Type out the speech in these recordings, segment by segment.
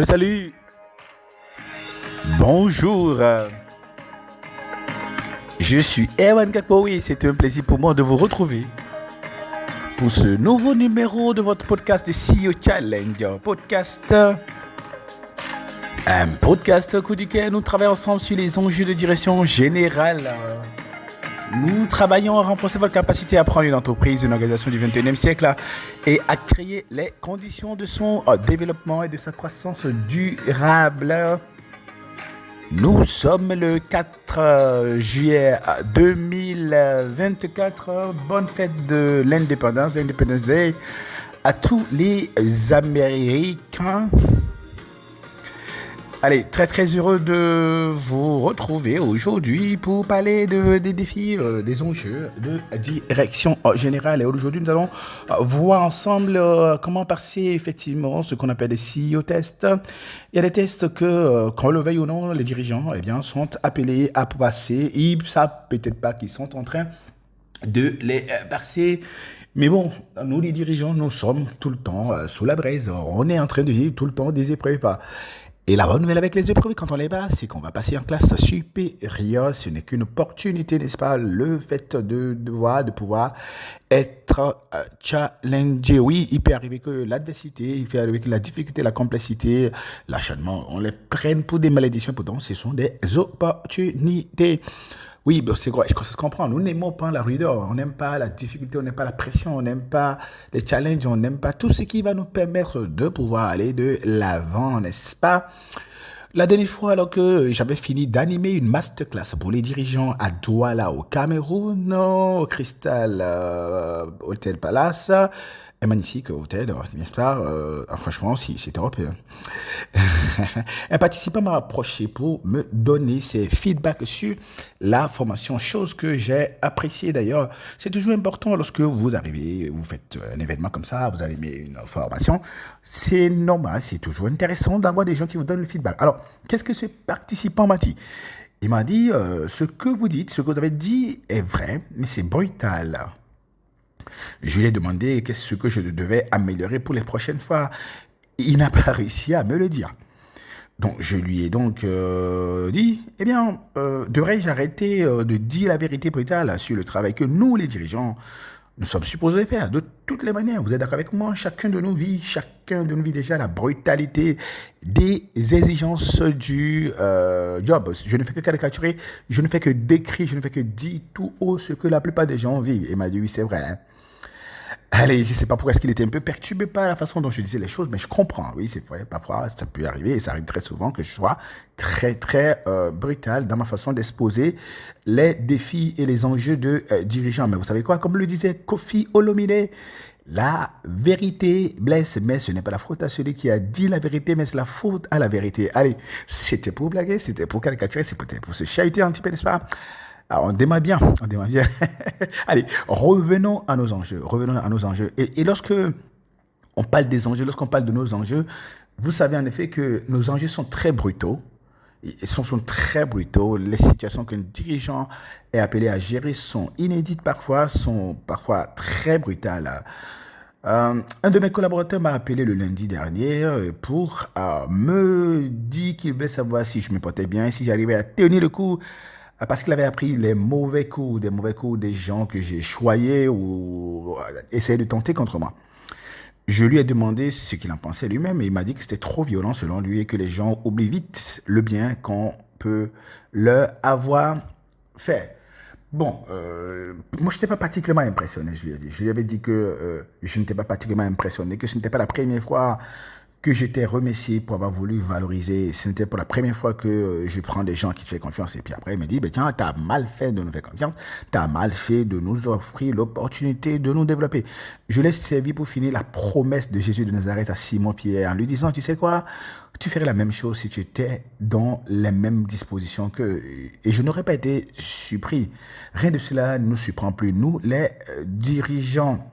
Salut. Bonjour. Je suis Erwan Kakpo et c'est un plaisir pour moi de vous retrouver pour ce nouveau numéro de votre podcast de CEO Challenge. Un podcast au cours duquel nous travaillons ensemble sur les enjeux de direction générale. Nous travaillons à renforcer votre capacité à prendre une entreprise, une organisation du 21e siècle et à créer les conditions de son développement et de sa croissance durable. Nous sommes le 4 juillet 2024. Bonne fête de l'indépendance, Independence Day, à tous les Américains. Allez, très heureux de vous retrouver aujourd'hui pour parler des défis, des enjeux de direction générale. Et aujourd'hui, nous allons voir ensemble comment passer effectivement ce qu'on appelle des CEO tests. Il y a des tests que, qu'on le veuille ou non, les dirigeants sont appelés à passer. Ils ne savent peut-être pas qu'ils sont en train de les passer. Mais bon, nous les dirigeants, nous sommes tout le temps sous la braise. On est en train de vivre tout le temps des épreuves. Et la bonne nouvelle avec les épreuves, quand on les passe, c'est qu'on va passer en classe supérieure. Ce n'est qu'une opportunité, n'est-ce pas? Le fait de pouvoir être challengé. Oui, il peut arriver que l'adversité, il peut arriver que la difficulté, la complexité, l'acharnement, on les prenne pour des malédictions. Pourtant, ce sont des opportunités. Oui, c'est quoi? Ça se comprend. Nous n'aimons pas la rudeur, on n'aime pas la difficulté, on n'aime pas la pression, on n'aime pas les challenges, on n'aime pas tout ce qui va nous permettre de pouvoir aller de l'avant, n'est-ce pas? La dernière fois, alors que j'avais fini d'animer une masterclass pour les dirigeants à Douala au Cameroun, au Crystal Hotel Palace, un magnifique hôtel, n'est-ce pas? Franchement, si, c'est européen. Un participant m'a approché pour me donner ses feedbacks sur la formation, chose que j'ai appréciée d'ailleurs. C'est toujours important lorsque vous arrivez, vous faites un événement comme ça, vous animez une formation. C'est normal, c'est toujours intéressant d'avoir des gens qui vous donnent le feedback. Alors, qu'est-ce que ce participant m'a dit? Il m'a dit, ce que vous dites, ce que vous avez dit est vrai, mais c'est brutal. Je lui ai demandé qu'est-ce que je devais améliorer pour les prochaines fois. Il n'a pas réussi à me le dire. Donc, je lui ai donc dit, devrais-je arrêter de dire la vérité brutale sur le travail que nous, les dirigeants, nous sommes supposés faire de toutes les manières. Vous êtes d'accord avec moi? Chacun de nous vit déjà la brutalité des exigences du job. Je ne fais que caricaturer, je ne fais que décrire, je ne fais que dire tout haut ce que la plupart des gens vivent. Et il m'a dit, oui, c'est vrai, hein. Allez, je ne sais pas pourquoi est-ce qu'il était un peu perturbé par la façon dont je disais les choses, mais je comprends. Oui, c'est vrai, parfois ça peut arriver, et ça arrive très souvent que je sois très brutal dans ma façon d'exposer les défis et les enjeux de dirigeants. Mais vous savez quoi, comme le disait Kofi Olomide, la vérité blesse, mais ce n'est pas la faute à celui qui a dit la vérité, mais c'est la faute à la vérité. Allez, c'était pour blaguer, c'était pour caricaturer, c'était pour se chahuter un petit peu, n'est-ce pas? Alors, on démarre bien. Allez, revenons à nos enjeux. Et lorsque on parle des enjeux, lorsqu'on parle de nos enjeux, vous savez en effet que nos enjeux sont très brutaux. Ils sont très brutaux. Les situations qu'un dirigeant est appelé à gérer sont inédites parfois, sont parfois très brutales. Un de mes collaborateurs m'a appelé le lundi dernier pour me dire qu'il voulait savoir si je me portais bien, si j'arrivais à tenir le coup. Parce qu'il avait appris les mauvais coups des gens que j'ai choyés ou essayé de tenter contre moi. Je lui ai demandé ce qu'il en pensait lui-même et il m'a dit que c'était trop violent selon lui et que les gens oublient vite le bien qu'on peut leur avoir fait. Bon, moi je n'étais pas particulièrement impressionné, je lui ai dit. Je lui avais dit que je n'étais pas particulièrement impressionné, que ce n'était pas la première fois que j'étais remercié pour avoir voulu valoriser. Ce n'était pour la première fois que je prends des gens qui te font confiance. Et puis après, il me dit, tiens, tu as mal fait de nous faire confiance. Tu as mal fait de nous offrir l'opportunité de nous développer. Je l'ai servi pour finir la promesse de Jésus de Nazareth à Simon-Pierre en lui disant, tu sais quoi, tu ferais la même chose si tu étais dans les mêmes dispositions qu'eux. Et je n'aurais pas été surpris. Rien de cela ne nous surprend plus. Nous, les dirigeants.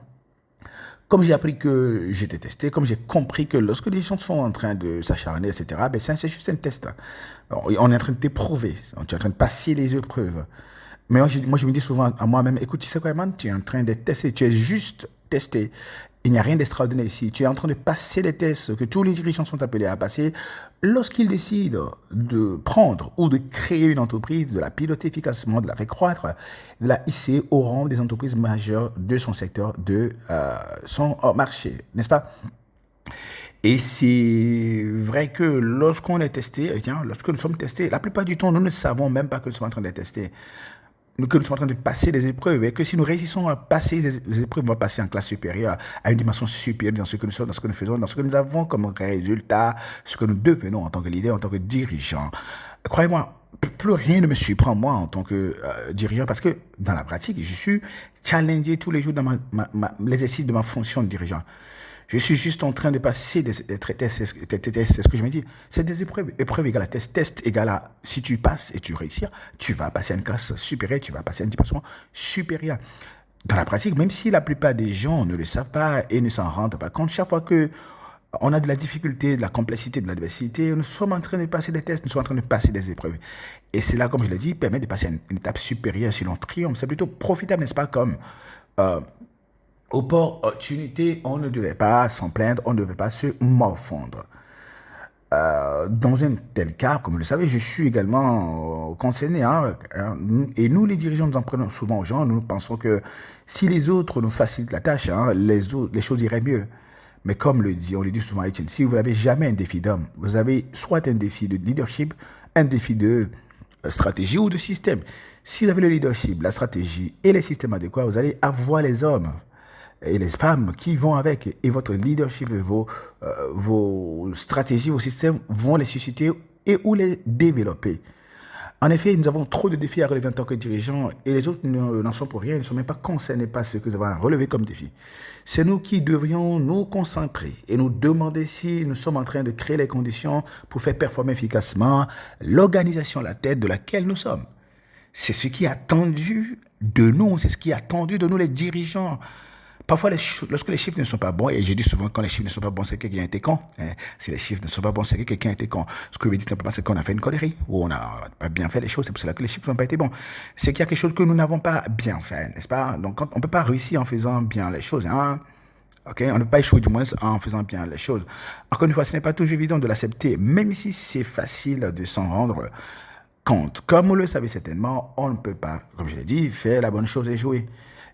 Comme j'ai appris que j'étais testé, comme j'ai compris que lorsque les gens sont en train de s'acharner, etc., c'est juste un test. On est en train de t'éprouver, tu es en train de passer les épreuves. Mais moi, je me dis souvent à moi-même, écoute, tu sais quoi, man, tu es en train de tester, tu es juste testé. Il n'y a rien d'extraordinaire ici. Tu es en train de passer les tests que tous les dirigeants sont appelés à passer lorsqu'ils décident de prendre ou de créer une entreprise, de la piloter efficacement, de la faire croître, de la hisser au rang des entreprises majeures de son secteur, de son marché, n'est-ce pas? Et c'est vrai que lorsqu'on est testé, lorsque nous sommes testés, la plupart du temps, nous ne savons même pas que nous sommes en train d'être testés, que nous sommes en train de passer des épreuves, et que si nous réussissons à passer des épreuves, on va passer en classe supérieure, à une dimension supérieure dans ce que nous sommes, dans ce que nous faisons, dans ce que nous avons comme résultat, ce que nous devenons en tant que leader, en tant que dirigeant. Croyez-moi, plus rien ne me surprend moi en tant que dirigeant, parce que dans la pratique, je suis challengé tous les jours dans l'exercice de ma fonction de dirigeant. Je suis juste en train de passer des tests, c'est ce que je me dis. C'est des épreuves. Épreuve égale à test. Test égale à, si tu passes et tu réussis, tu vas passer à une classe supérieure, tu vas passer à une dimension supérieure. Dans la pratique, même si la plupart des gens ne le savent pas et ne s'en rendent pas compte, chaque fois que on a de la difficulté, de la complexité, de l'adversité, nous sommes en train de passer des tests, nous sommes en train de passer des épreuves. Et cela, comme je l'ai dit, permet de passer à une étape supérieure si l'on triomphe. C'est plutôt profitable, n'est-ce pas, comme opportunité, on ne devait pas s'en plaindre, on ne devait pas se morfondre. Dans un tel cas, comme vous le savez, je suis également concerné. Et nous, les dirigeants, nous en prenons souvent aux gens. Nous pensons que si les autres nous facilitent la tâche, les choses iraient mieux. Mais comme on le dit souvent à Etienne, si vous n'avez jamais un défi d'homme, vous avez soit un défi de leadership, un défi de stratégie ou de système. Si vous avez le leadership, la stratégie et les systèmes adéquats, vous allez avoir les hommes et les femmes qui vont avec, et votre leadership, vos stratégies, vos systèmes vont les susciter et ou les développer. En effet, nous avons trop de défis à relever en tant que dirigeants et les autres n'en sont pour rien, ils ne sont même pas concernés par ce que nous avons à relever comme défi. C'est nous qui devrions nous concentrer et nous demander si nous sommes en train de créer les conditions pour faire performer efficacement l'organisation à la tête de laquelle nous sommes. C'est ce qui est attendu de nous, c'est ce qui est attendu de nous les dirigeants. Parfois, lorsque les chiffres ne sont pas bons, et je dis souvent quand les chiffres ne sont pas bons, c'est que quelqu'un a été con. Si les chiffres ne sont pas bons, c'est que quelqu'un a été con. Ce que je veux dire simplement, c'est qu'on a fait une connerie, ou on n'a pas bien fait les choses, c'est pour cela que les chiffres n'ont pas été bons. C'est qu'il y a quelque chose que nous n'avons pas bien fait, n'est-ce pas? Donc, on ne peut pas réussir en faisant bien les choses. Okay? On ne peut pas échouer du moins en faisant bien les choses. Encore une fois, ce n'est pas toujours évident de l'accepter, même si c'est facile de s'en rendre compte. Comme vous le savez certainement, on ne peut pas, comme je l'ai dit, faire la bonne chose et jouer.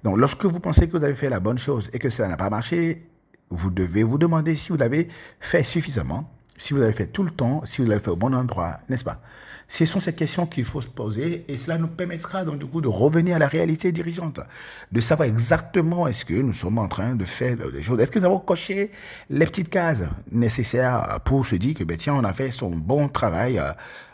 Donc, lorsque vous pensez que vous avez fait la bonne chose et que cela n'a pas marché, vous devez vous demander si vous l'avez fait suffisamment, si vous l'avez fait tout le temps, si vous l'avez fait au bon endroit, n'est-ce pas? Ce sont ces questions qu'il faut se poser et cela nous permettra donc du coup de revenir à la réalité dirigeante, de savoir exactement est-ce que nous sommes en train de faire des choses, est-ce que nous avons coché les petites cases nécessaires pour se dire que tiens, on a fait son bon travail,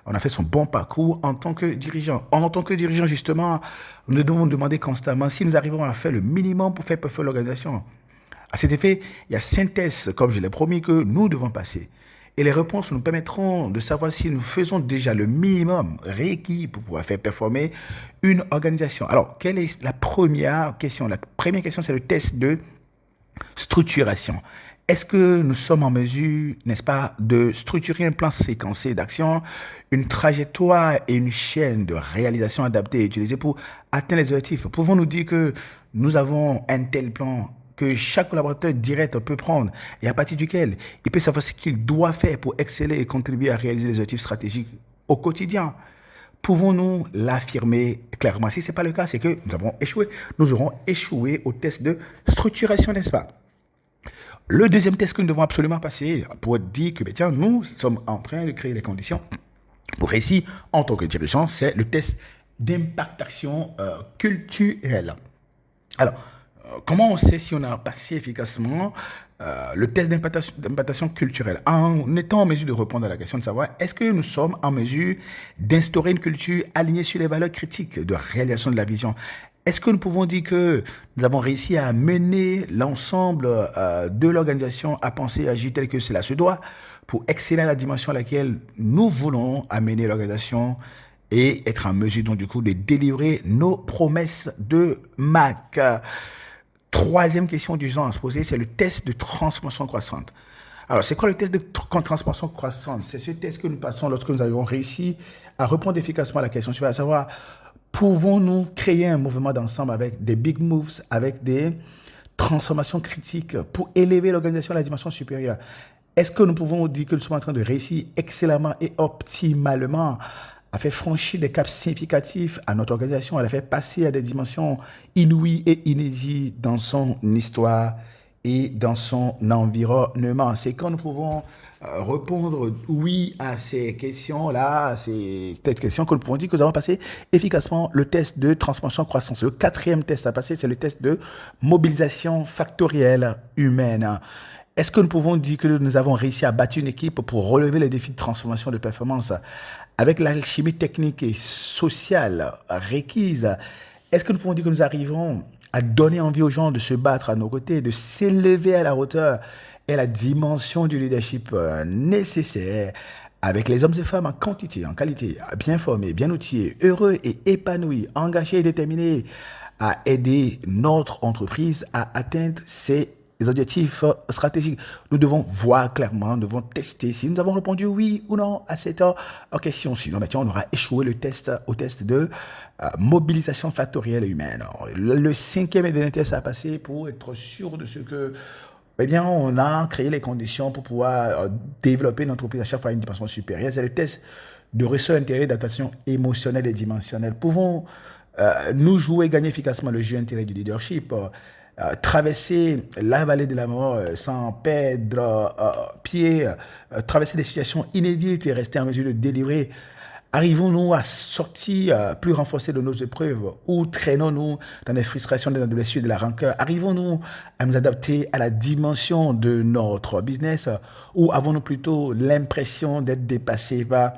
on a fait son bon parcours en tant que dirigeant. En tant que dirigeant, justement, nous devons demander constamment si nous arrivons à faire le minimum pour faire performer l'organisation. À cet effet, il y a 5 tests, comme je l'ai promis, que nous devons passer. Et les réponses nous permettront de savoir si nous faisons déjà le minimum requis pour pouvoir faire performer une organisation. Alors, quelle est la première question? La première question, c'est le test de structuration. Est-ce que nous sommes en mesure, n'est-ce pas, de structurer un plan séquencé d'action, une trajectoire et une chaîne de réalisation adaptée et utilisée pour atteindre les objectifs? Pouvons-nous dire que nous avons un tel plan que chaque collaborateur direct peut prendre et à partir duquel il peut savoir ce qu'il doit faire pour exceller et contribuer à réaliser les objectifs stratégiques au quotidien? Pouvons-nous l'affirmer clairement? Si ce n'est pas le cas, c'est que nous avons échoué. Nous aurons échoué au test de structuration, n'est-ce pas? Le deuxième test que nous devons absolument passer pour dire que tiens, nous sommes en train de créer les conditions pour réussir en tant que dirigeant, c'est le test d'impactation culturelle. Alors, comment on sait si on a passé efficacement le test d'impactation culturelle en étant en mesure de répondre à la question de savoir est-ce que nous sommes en mesure d'instaurer une culture alignée sur les valeurs critiques de réalisation de la vision? Est-ce que nous pouvons dire que nous avons réussi à mener l'ensemble de l'organisation à penser et agir tel que cela se doit pour exceller à la dimension à laquelle nous voulons amener l'organisation et être en mesure donc du coup de délivrer nos promesses de MAC? Troisième question du genre à se poser, c'est le test de transformation croissante. Alors, c'est quoi le test de transformation croissante? C'est ce test que nous passons lorsque nous avons réussi à répondre efficacement à la question suivante, à savoir, pouvons-nous créer un mouvement d'ensemble avec des big moves, avec des transformation critique pour élever l'organisation à la dimension supérieure. Est-ce que nous pouvons dire que nous sommes en train de réussir excellemment et optimalement à faire franchir des caps significatifs à notre organisation, à la faire passer à des dimensions inouïes et inédites dans son histoire et dans son environnement? C'est quand nous pouvons répondre oui à ces questions-là, à ces questions que nous pouvons dire que nous avons passé efficacement le test de transformation croissance. Le quatrième test à passer, c'est le test de mobilisation factorielle humaine. Est-ce que nous pouvons dire que nous avons réussi à bâtir une équipe pour relever les défis de transformation de performance avec l'alchimie technique et sociale requise? Est-ce que nous pouvons dire que nous arrivons à donner envie aux gens de se battre à nos côtés, de s'élever à la hauteur et à la dimension du leadership nécessaire avec les hommes et femmes en quantité, en qualité, bien formés, bien outillés, heureux et épanouis, engagés et déterminés à aider notre entreprise à atteindre ses objectifs stratégiques? Nous devons voir clairement, nous devons tester si nous avons répondu oui ou non à cette question. Sinon, on aura échoué au test de mobilisation factorielle humaine. Alors, le cinquième et dernier test à passer pour être sûr de ce que on a créé les conditions pour pouvoir développer une entreprise à chaque fois à une dimension supérieure. C'est le test de ressort intérieur d'adaptation émotionnelle et dimensionnelle. Pouvons-nous jouer et gagner efficacement le jeu intérieur du leadership, traverser la vallée de la mort sans perdre pied, traverser des situations inédites et rester en mesure de délivrer? Arrivons-nous à sortir plus renforcés de nos épreuves ou traînons-nous dans les frustrations, dans les blessures, de la rancœur? Arrivons-nous à nous adapter à la dimension de notre business ou avons-nous plutôt l'impression d'être dépassés par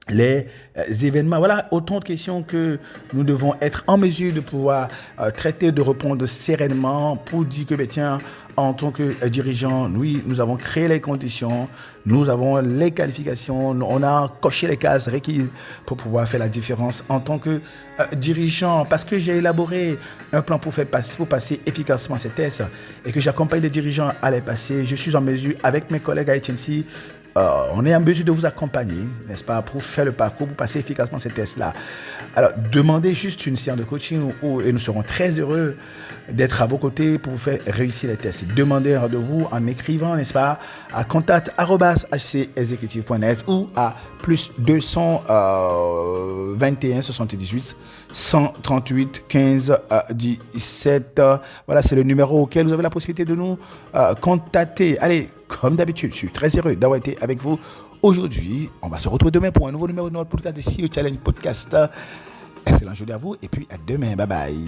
les événements? Voilà autant de questions que nous devons être en mesure de pouvoir traiter, de répondre sereinement pour dire que, tiens, en tant que dirigeant, oui, nous avons créé les conditions, nous avons les qualifications, on a coché les cases requises pour pouvoir faire la différence en tant que dirigeant, parce que j'ai élaboré un plan pour passer efficacement ces tests et que j'accompagne les dirigeants à les passer. Je suis en mesure, avec mes collègues à HNC, on est en mesure de vous accompagner, n'est-ce pas, pour faire le parcours, pour passer efficacement ces tests-là. Alors, demandez juste une séance de coaching et nous serons très heureux d'être à vos côtés pour vous faire réussir les tests. Demandez un rendez-vous en écrivant, n'est-ce pas, à contact@hcexecutive.net ou à plus 221 78 138 15 17. Voilà, c'est le numéro auquel vous avez la possibilité de nous contacter. Allez, comme d'habitude, je suis très heureux d'avoir été avec vous aujourd'hui. On va se retrouver demain pour un nouveau numéro de notre podcast de CEO Challenge Podcast. Excellent journée à vous et puis à demain. Bye bye.